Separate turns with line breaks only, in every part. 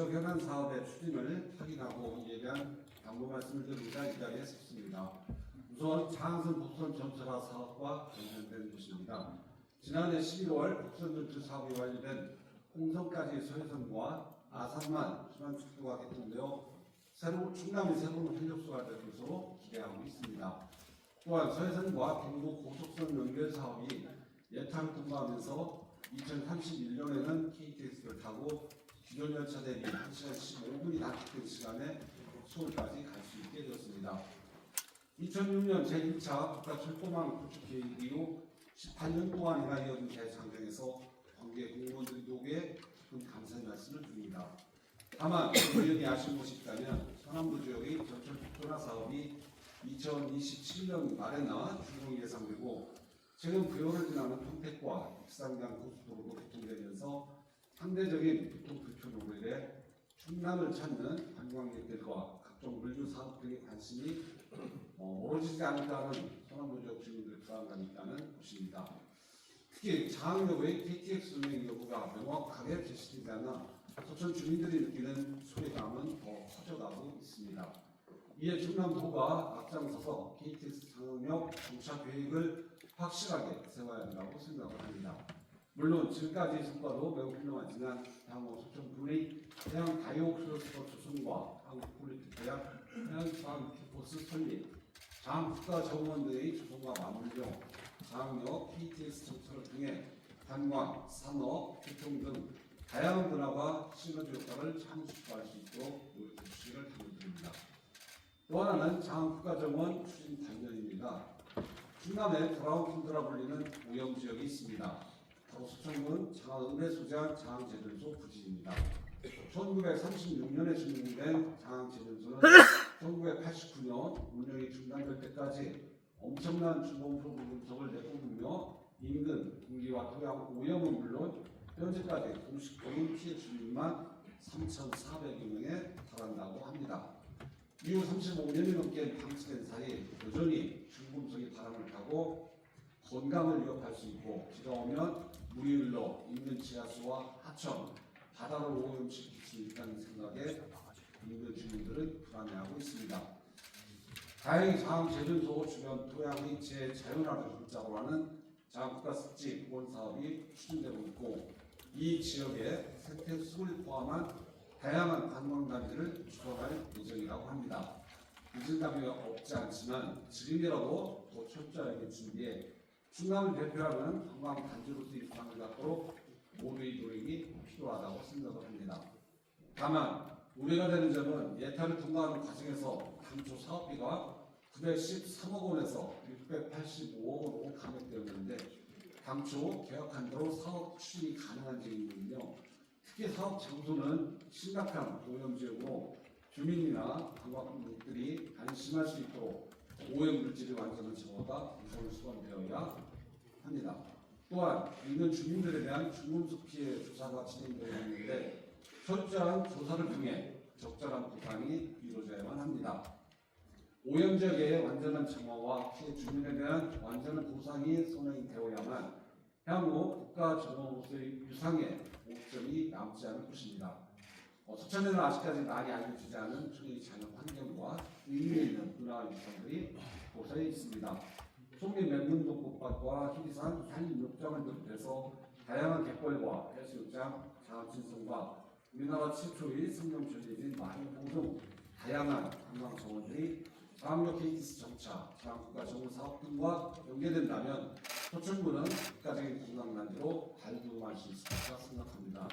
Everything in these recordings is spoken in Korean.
지역 현안 사업의 추진을 확인하고 이에 대한 당부 말씀을 드리고자 이 자리에 섰습니다. 우선 장항선 복선 전철화 사업과 관련된 것입니다. 지난해 11월 복선 전철 사업이 완료된 홍성까지 서해선과 아산만 순환축도가 개통되어 충남의 새로운 활력소가 될 것으로 기대하고 있습니다. 또한 서해선과 경부 고속선 연결 사업이 예탄을 통과하면서 2031년에는 KTX를 타고 기존 열차 대비 1시간 15분이 단축된 시간에 서울까지 갈 수 있게 되었습니다. 2006년 제1차 국가철도망 구축 계획 이후 18년 동안이나 이어진 대장정에서 관계 공무원들이 도구에 깊은 감사의 말씀을 드립니다. 다만 의원이 아쉬운 것이 있다면 서남부 지역의 전철 국도화 사업이 2027년 말에나 준공이 예상되고 최근 부여를 지나는 평택과 익산간 고속도로도 개통되면서 상대적인 교통 불편으로 인해 충남을 찾는 관광객들과 각종 물류 사업 등의 관심이 멀어지지 않을까 하는 서남부 지역 주민들의 불안감이 있다는 것입니다. 특히 장항역의 KTX 운행 여부가 명확하게 제시되지 않아 서천 주민들이 느끼는 소외감은 더 커져가고 있습니다. 이에 충남도가 앞장서서 KTX 장항역 정차 계획을 확실하게 세워야 한다고 생각을 합니다. 물론 지금까지 성과도 매우 훌륭하지만 향후 서천군의 해양 다이옥스로서 조성과 한국폴리틱 대학 해양수산 캠퍼스 설립, 장항 국가정원 등의 조성과 맞물려 장항역 KTX 정차를 통해 관광, 산업, 교통 등 다양한 분야가 시너지 효과를 창출할 수 있도록 노력해 주시기를 당부드립니다. 또 하나는 장항 국가정원 추진 단면입니다. 충남에 브라운 핀드라 불리는 오염 지역이 있습니다. 바로 서천군 장항읍에 소재한 장항제련소 부지입니다. 1936년에 준공된 장항제련소는 1989년 운영이 중단될 때까지 엄청난 주범수 분석을 내뿜으며 인근 공기와 토양 오염은 물론 현재까지 공식적인 피해 주민만 3,400여 명에 달한다고 합니다. 이후 35년이 넘게 방치된 사이 여전히 중금속이 바람을 타고 건강을 위협할 수 있고 비가 오면 물이 흘러 인근 지하수와 하천, 바다를 오염시킬 수 있다는 생각에 인근 주민들은 불안해하고 있습니다. 다행히 장항제련소 주변 토양의 재자연화를 목적으로 하는 장항국가습지 복원 사업이 추진되고 있고 이 지역에 생태숲을 포함한 다양한 관광단지를 주도할 예정이라고 합니다. 늦은 감이 없지 않지만 지금이라도 더 철저하게 준비해 충남을 대표하는 관광단지로서의 입상을 갖도록 모두의 노력이 필요하다고 생각을 합니다. 다만 우려가 되는 점은 예타를 통과하는 과정에서 당초 사업비가 913억 원에서 685억 원으로 감액되었는데 당초 계획한 대로 사업 추진이 가능한 지역이거든요. 특히 사업 장소는 심각한 오염지역으로 주민이나 관광객들이 안심할 수 있도록 오염 물질의 완전한 제거가 우선 수반되어야 합니다. 또한 인근 주민들에 대한 중금속 피해 조사가 진행되어 있는데 철저한 조사를 통해 적절한 보상이 이루어져야만 합니다. 오염 지역의 완전한 정화와 피해 주민에 대한 완전한 보상이 선행이 되어야만 향후 국가 정원으로서의 유상의 목적이 남지 않을 것입니다. 서천에는 아직까지 많이 알려지지 않은 초기 자연 환경과 의미 있는 문화 유산들이 곳에 있습니다. 송리 맹문동꽃밭과 희리산 산림욕장을 비롯해서 다양한 갯벌과 해수욕장, 장암진성과 우리나라 최초의 생명전리진 마을호 등 다양한 관광 정원들이 장항역 KTX 정차, 장항국가 정원 사업 등과 연계된다면 서천군은 국가적인 관광단지로 발돋움할 수 있을 것이라 생각합니다.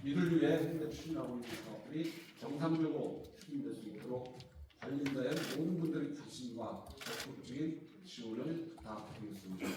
이를 위해 현재 추진하고 있는 사업들이 정상적으로 추진될 수 있도록 관련자의 모든 분들의 관심과 적극적인 지원을 부탁드리겠습니다.